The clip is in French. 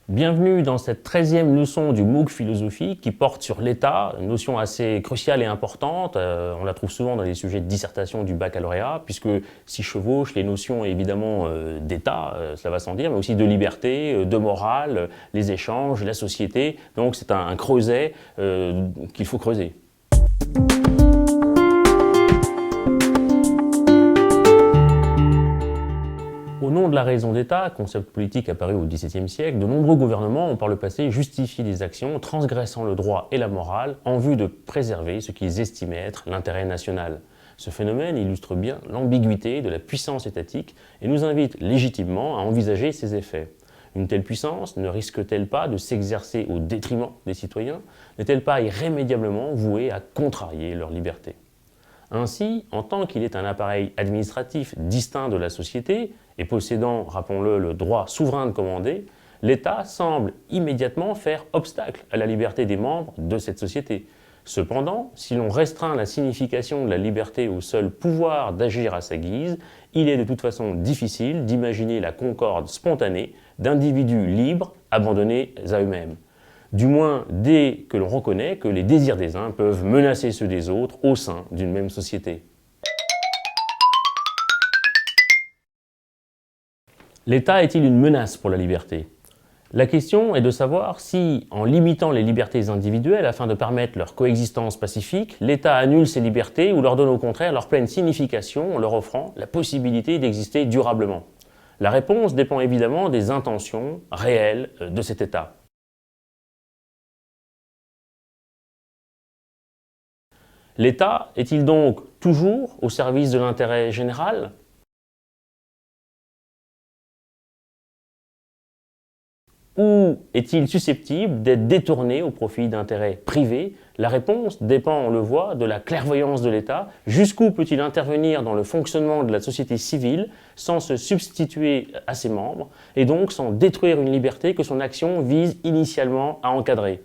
Bienvenue dans cette 13e leçon du MOOC philosophie qui porte sur l'État, une notion assez cruciale et importante. On la trouve souvent dans les sujets de dissertation du baccalauréat, puisque s'y chevauchent les notions évidemment d'État, cela va sans dire, mais aussi de liberté, de morale, les échanges, la société. Donc c'est un creuset qu'il faut creuser. Au nom de la raison d'État, concept politique apparu au XVIIe siècle, de nombreux gouvernements ont par le passé justifié des actions transgressant le droit et la morale en vue de préserver ce qu'ils estimaient être l'intérêt national. Ce phénomène illustre bien l'ambiguïté de la puissance étatique et nous invite légitimement à envisager ses effets. Une telle puissance ne risque-t-elle pas de s'exercer au détriment des citoyens? N'est-elle pas irrémédiablement vouée à contrarier leur liberté? Ainsi, en tant qu'il est un appareil administratif distinct de la société et possédant, rappelons-le, le droit souverain de commander, l'État semble immédiatement faire obstacle à la liberté des membres de cette société. Cependant, si l'on restreint la signification de la liberté au seul pouvoir d'agir à sa guise, il est de toute façon difficile d'imaginer la concorde spontanée d'individus libres abandonnés à eux-mêmes. Du moins dès que l'on reconnaît que les désirs des uns peuvent menacer ceux des autres au sein d'une même société. L'État est-il une menace pour la liberté? La question est de savoir si, en limitant les libertés individuelles afin de permettre leur coexistence pacifique, l'État annule ces libertés ou leur donne au contraire leur pleine signification en leur offrant la possibilité d'exister durablement. La réponse dépend évidemment des intentions réelles de cet État. L'État est-il donc toujours au service de l'intérêt général? Ou est-il susceptible d'être détourné au profit d'intérêts privés? La réponse dépend, on le voit, de la clairvoyance de l'État. Jusqu'où peut-il intervenir dans le fonctionnement de la société civile sans se substituer à ses membres et donc sans détruire une liberté que son action vise initialement à encadrer?